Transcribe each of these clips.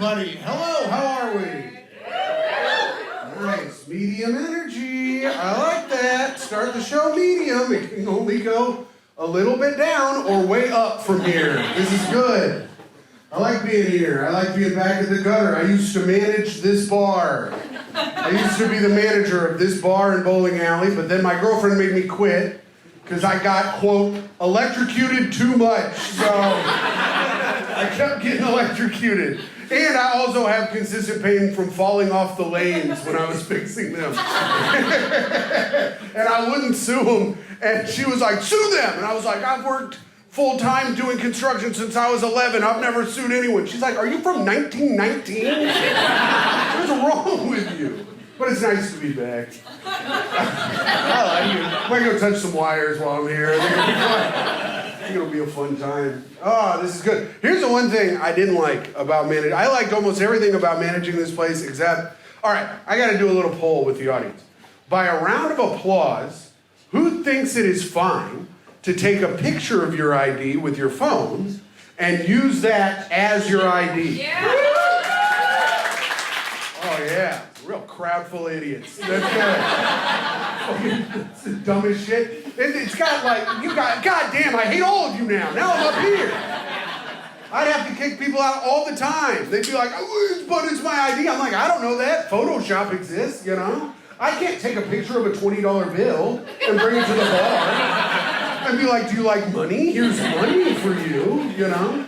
everybody. Hello, how are we? Nice, medium energy. I like that. Start the show medium. It can only go a little bit down or way up from here. This is good. I like being here. I like being back at the gutter. I used to manage this bar. I used to be the manager of this bar and bowling alley, but then my girlfriend made me quit because I got, quote, electrocuted too much. So I kept getting electrocuted. And I also have consistent pain from falling off the lanes when I was fixing them. And I wouldn't sue them. And she was like, sue them. And I was like, I've worked full-time doing construction since I was 11. I've never sued anyone. She's like, are you from 1919? What's wrong with you? But it's nice to be back. I like it. I might go touch some wires while I'm here. I think it'll be a fun time. Oh, this is good. Here's the one thing I didn't like about managing. I liked almost everything about managing this place except, all right, I got to do a little poll with the audience. By a round of applause, who thinks it is fine to take a picture of your ID with your phone and use that as your ID? Yeah. Oh, yeah. Real crowd full of idiots. That's good. It's the dumbest shit. It's got like, goddamn, I hate all of you now. Now I'm up here. I'd have to kick people out all the time. They'd be like, oh, but it's my ID. I'm like, I don't know that. Photoshop exists, you know? I can't take a picture of a $20 bill and bring it to the bar and be like, do you like money? Here's money for you, you know?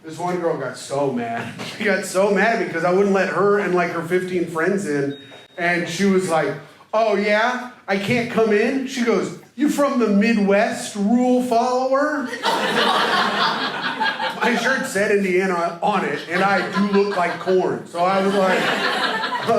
This one girl got so mad. She got so mad because I wouldn't let her and like her 15 friends in. And she was like, oh yeah, I can't come in? She goes, you from the Midwest rule follower? My shirt said Indiana on it, and I do look like corn. So I was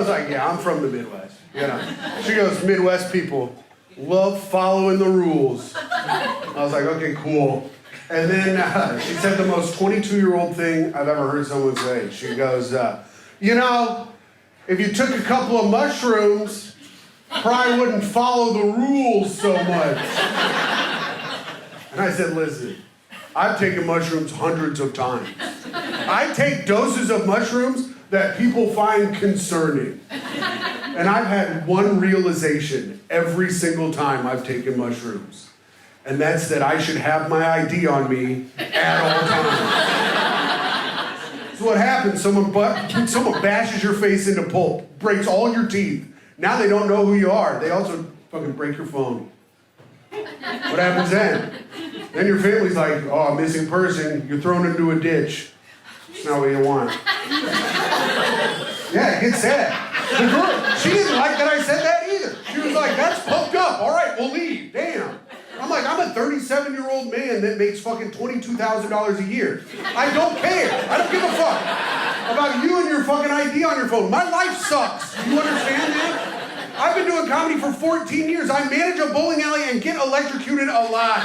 like, yeah, I'm from the Midwest. You know. She goes, Midwest people love following the rules. I was like, okay, cool. And then she said the most 22-year-old thing I've ever heard someone say. She goes, you know, if you took a couple of mushrooms, probably wouldn't follow the rules so much. And I said, listen, I've taken mushrooms hundreds of times. I take doses of mushrooms that people find concerning. And I've had one realization every single time I've taken mushrooms. And that's that I should have my ID on me at all times. So what happens? Someone bashes your face into pulp, breaks all your teeth. Now they don't know who you are. They also fucking break your phone. What happens then? Then your family's like, oh, missing person, you're thrown into a ditch. It's not what you want. Yeah, it gets sad. The girl, she didn't like that I said that either. She was like, that's pumped up. All right, we'll leave. Damn. I'm like, I'm a 37-year-old man that makes fucking $22,000 a year. I don't care. I don't give a fuck about you and your fucking ID on your phone. My life sucks. You understand that? I've been doing comedy for 14 years. I manage a bowling alley and get electrocuted a lot.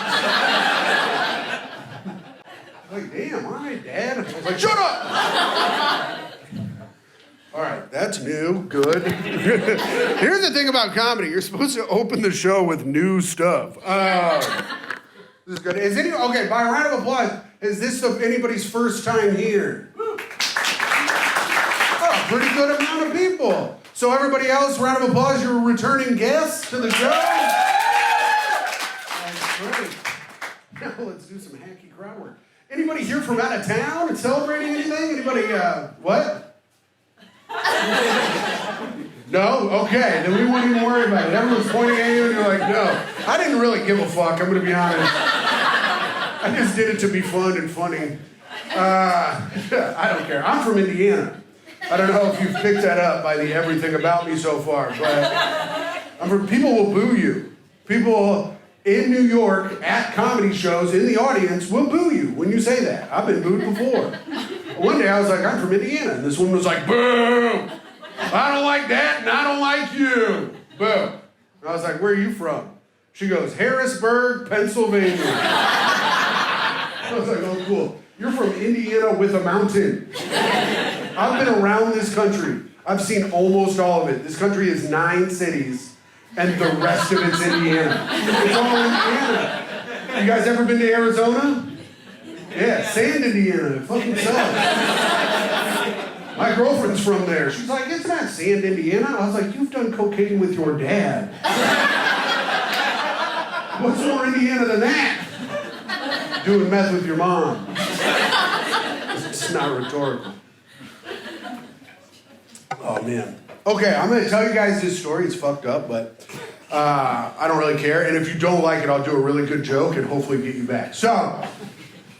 Like, damn, all right, Dad. I was like, shut up! All right, that's new, good. Here's the thing about comedy. You're supposed to open the show with new stuff. This is good. Okay, by a round of applause, is this anybody's first time here? Oh, pretty good amount of people. So everybody else, round of applause, you're returning guests to the show. That's great. Now let's do some hacky crowd work. Anybody here from out of town and celebrating anything? Anybody, what? No? Okay, then we wouldn't even worry about it. Everyone's pointing at you and you're like, no. I didn't really give a fuck, I'm gonna be honest. I just did it to be fun and funny. I don't care. I'm from Indiana. I don't know if you've picked that up by the everything about me so far, but people will boo you. People in New York at comedy shows in the audience will boo you when you say that. I've been booed before. One day I was like, I'm from Indiana. And this woman was like, boo! I don't like that and I don't like you. Boo. And I was like, where are you from? She goes, Harrisburg, Pennsylvania. I was like, oh, cool. You're from Indiana with a mountain. I've been around this country. I've seen almost all of it. This country is 9 cities, and the rest of it's Indiana. It's all Indiana. You guys ever been to Arizona? Yeah, sand Indiana. It fucking sucks. girlfriend's from there. She's like, it's not Sand, Indiana. I was like, you've done cocaine with your dad. What's more Indiana than that? Doing meth with your mom. It's not rhetorical. Oh, man. Okay, I'm going to tell you guys this story. It's fucked up, but I don't really care. And if you don't like it, I'll do a really good joke and hopefully get you back. So,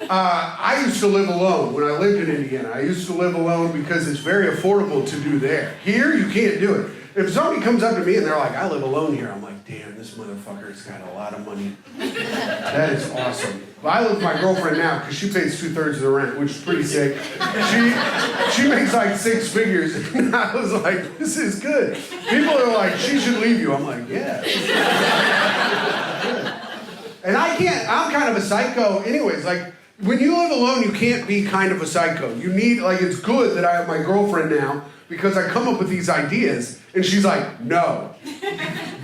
I used to live alone when I lived in Indiana. I used to live alone because it's very affordable to do there. Here, you can't do it. If somebody comes up to me and they're like, I live alone here, I'm like, damn, this motherfucker's got a lot of money. That is awesome. Well, I live with my girlfriend now because she pays 2/3 of the rent, which is pretty sick. She makes like 6 figures. And I was like, this is good. People are like, she should leave you. I'm like, yeah. And I'm kind of a psycho anyways. Like, when you live alone, you can't be kind of a psycho. You need, like, it's good that I have my girlfriend now because I come up with these ideas and she's like, no,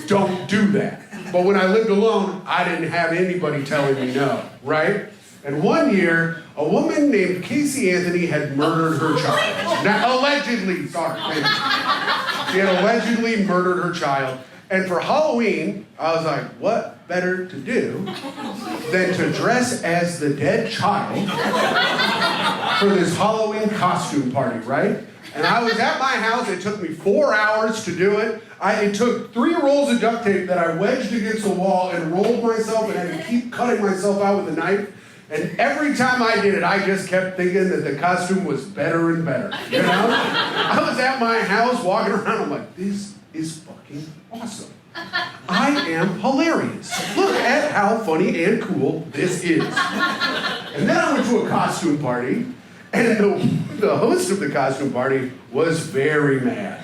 don't do that. But when I lived alone, I didn't have anybody telling me no, right? And one year, a woman named Casey Anthony had murdered her child. Now, allegedly, sorry. She had allegedly murdered her child. And for Halloween, I was like, what better to do than to dress as the dead child for this Halloween costume party, right? And I was at my house. It took me 4 hours to do it. It took 3 rolls of duct tape that I wedged against the wall and rolled myself and had to keep cutting myself out with a knife. And every time I did it, I just kept thinking that the costume was better and better, you know? I was at my house walking around. I'm like, this is fucking awesome. I am hilarious. Look at how funny and cool this is. And then I went to a costume party, and the host of the costume party was very mad.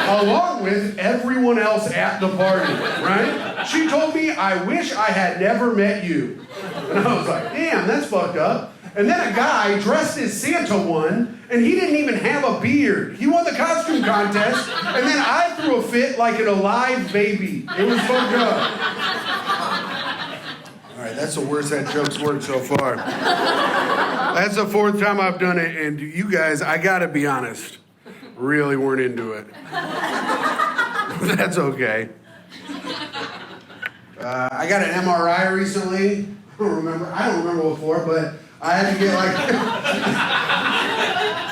Along with everyone else at the party, right? She told me, I wish I had never met you. And I was like, damn, that's fucked up. And then a guy dressed as Santa won, and he didn't even have a beard. He won the costume contest, and then I threw a fit like an alive baby. It was fucked up. All right, that's the worst that joke's worked so far. That's the 4th time I've done it, and you guys, I gotta be honest, really weren't into it. That's okay. I got an MRI recently. I don't remember what for, but I had to get like,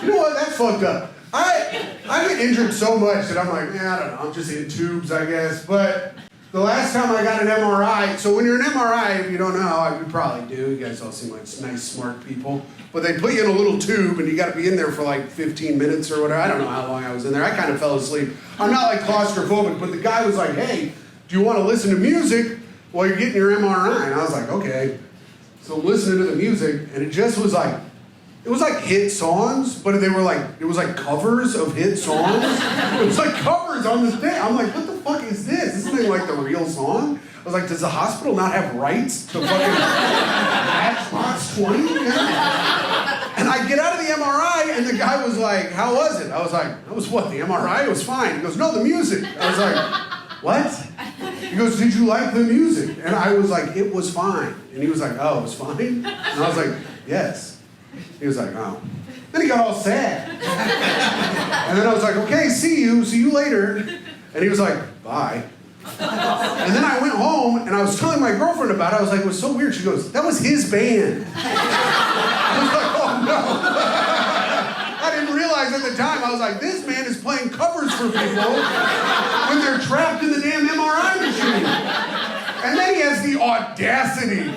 you know what, that's fucked up. I get injured so much that I'm like, I don't know, I'm just in tubes, I guess. But the last time I got an MRI, so when you're an MRI, if you don't know, you probably do, you guys all seem like nice, smart people, but they put you in a little tube and you gotta be in there for like 15 minutes or whatever. I don't know how long I was in there. I kind of fell asleep. I'm not like claustrophobic, but the guy was like, hey, do you want to listen to music while you're getting your MRI? And I was like, okay. So listening to the music, and it just was like, it was like hit songs, but it was like covers of hit songs. It was like covers on this thing. I'm like, what the fuck is this? This isn't like the real song. I was like, does the hospital not have rights to fucking Matchbox 20? And I get out of the MRI, and the guy was like, how was it? I was like, that was what, the MRI? It was fine. He goes, no, the music. I was like, what? He goes, did you like the music? And I was like, it was fine. And he was like, oh, it was fine? And I was like, yes. He was like, oh. Then he got all sad. And then I was like, okay, see you later. And he was like, bye. And then I went home, and I was telling my girlfriend about it. I was like, it was so weird. She goes, that was his band. I was like, oh, no. I didn't realize at the time. I was like, this man is playing covers for people when they're trapped in the damn MRI machine. And then he has the audacity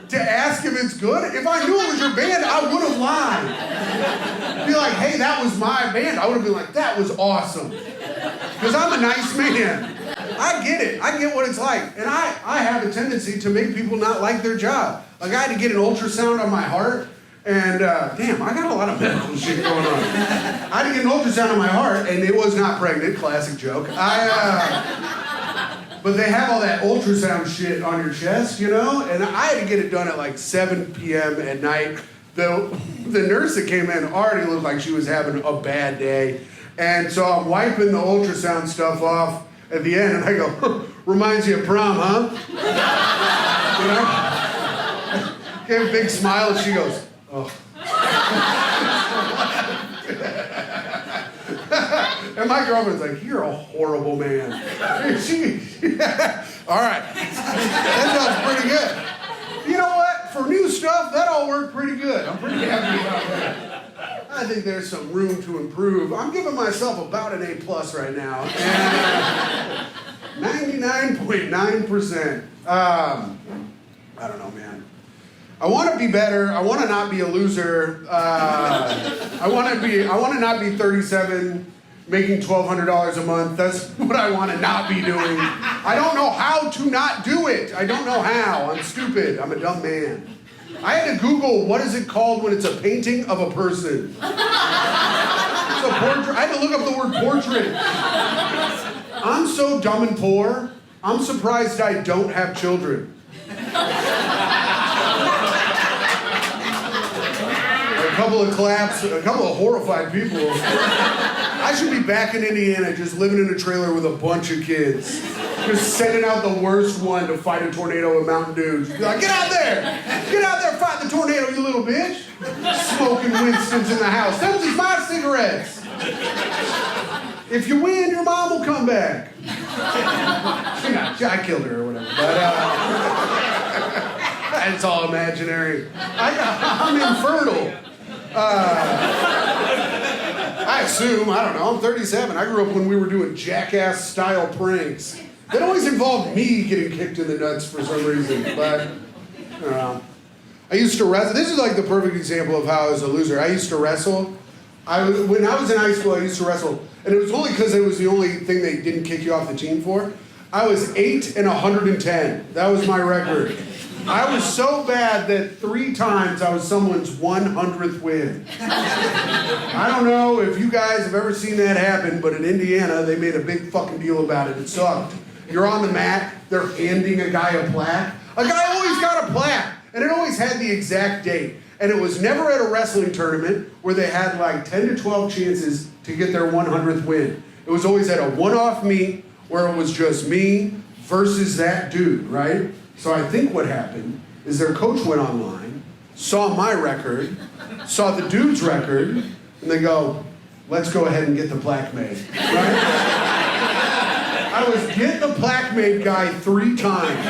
to ask if it's good. If I knew it was your band, I would have lied. Be like, hey, that was my band. I would have been like, that was awesome. Because I'm a nice man. I get it. I get what it's like. And I have a tendency to make people not like their job. Like, I had to get an ultrasound on my heart. And, damn, I got a lot of medical shit going on. I had to get an ultrasound on my heart, and it was not pregnant. Classic joke. But they have all that ultrasound shit on your chest, you know? And I had to get it done at like 7 p.m. at night. The nurse that came in already looked like she was having a bad day. And so I'm wiping the ultrasound stuff off at the end, and I go, reminds you of prom, huh? You know? Gave a big smile, and she goes, oh. And my girlfriend's like, you're a horrible man. All right. That sounds pretty good. You know what? For new stuff, that all worked pretty good. I'm pretty happy about that. I think there's some room to improve. I'm giving myself about an A+ right now. And 99.9%. I don't know, man. I want to be better. I want to not be a loser. I want to not be 37, making $1,200 a month. That's what I want to not be doing. I don't know how to not do it. I don't know how. I'm stupid. I'm a dumb man. I had to Google what is it called when it's a painting of a person. It's a portrait. I had to look up the word portrait. I'm so dumb and poor. I'm surprised I don't have children. A couple of claps, a couple of horrified people. I should be back in Indiana just living in a trailer with a bunch of kids. Just sending out the worst one to fight a tornado with Mountain Dew. Just be like, get out there! Get out there, fight the tornado, you little bitch! Smoking Winston's in the house. Those are my cigarettes! If you win, your mom will come back. I killed her or whatever. But it's all imaginary. I'm infertile. I assume, I don't know, I'm 37. I grew up when we were doing jackass-style pranks. That always involved me getting kicked in the nuts for some reason, but, I don't know. I used to wrestle. This is like the perfect example of how I was a loser. I used to wrestle. When I was in high school, I used to wrestle, and it was only because it was the only thing they didn't kick you off the team for. I was 8 and 110. That was my record. I was so bad that 3 times I was someone's 100th win. I don't know if you guys have ever seen that happen, but in Indiana, they made a big fucking deal about it. It sucked. You're on the mat, they're handing a guy a plaque. A guy always got a plaque, and it always had the exact date. And it was never at a wrestling tournament where they had like 10 to 12 chances to get their 100th win. It was always at a one-off meet where it was just me versus that dude, right? So I think what happened is their coach went online, saw my record, saw the dude's record, and they go, let's go ahead and get the plaque made, right? I was get the plaque made guy 3 times.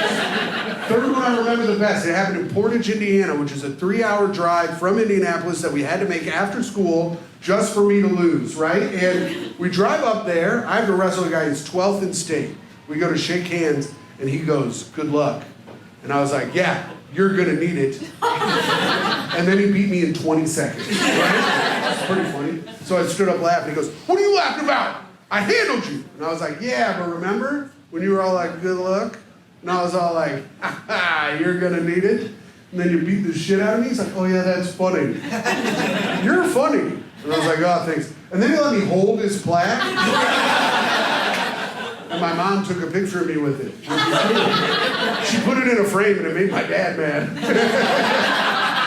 Third one I remember the best. It happened in Portage, Indiana, which is a 3-hour drive from Indianapolis that we had to make after school just for me to lose, right? And we drive up there. I have to wrestle a guy who's 12th in state. We go to shake hands, and he goes, good luck. And I was like, yeah, you're going to need it. And then he beat me in 20 seconds, right? It's pretty funny. So I stood up laughing. He goes, what are you laughing about? I handled you. And I was like, yeah, but remember when you were all like, good luck? And I was all like, ha, you're going to need it? And then you beat the shit out of me? He's like, oh yeah, that's funny. You're funny. And I was like, oh, thanks. And then he let me hold his plaque. And my mom took a picture of me with it. She put it in a frame and it made my dad mad.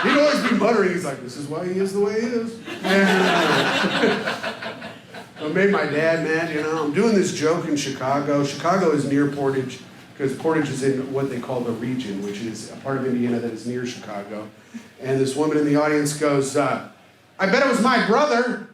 He'd always be muttering. He's like, this is why he is the way he is. It made my dad mad, you know. I'm doing this joke in Chicago. Chicago is near Portage because Portage is in what they call the region, which is a part of Indiana that is near Chicago. And this woman in the audience goes, I bet it was my brother.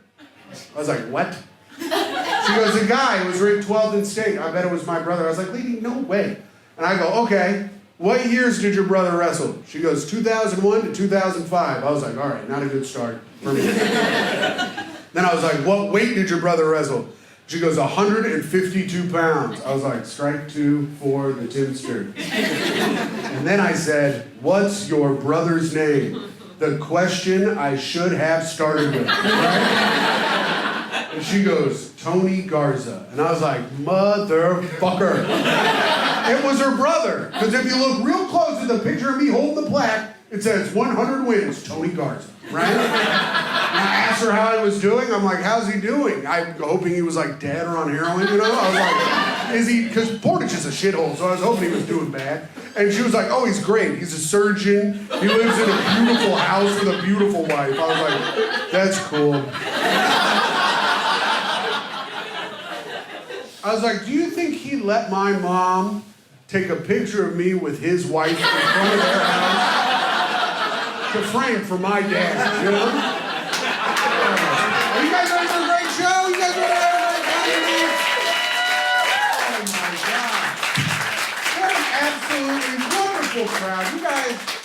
I was like, what? She goes, the guy who was ranked 12th in state. I bet it was my brother. I was like, lady, no way. And I go, okay, what years did your brother wrestle? She goes, 2001 to 2005. I was like, all right, not a good start for me. Then I was like, what weight did your brother wrestle? She goes, 152 pounds. I was like, strike 2 for the Timster. And then I said, what's your brother's name? The question I should have started with, right? And she goes, Tony Garza. And I was like, motherfucker. It was her brother. Because if you look real close at the picture of me holding the plaque, it says 100 wins, Tony Garza, right? And I asked her how he was doing. I'm like, how's he doing? I'm hoping he was like dead or on heroin, you know? I was like, is he, because Portage is a shithole, so I was hoping he was doing bad. And she was like, oh, he's great. He's a surgeon. He lives in a beautiful house with a beautiful wife. I was like, that's cool. I was like, do you think he let my mom take a picture of me with his wife in front of their house to frame for my dad, you know? Are you guys ready for a great show? You guys ready to have a great time? crowd. You guys,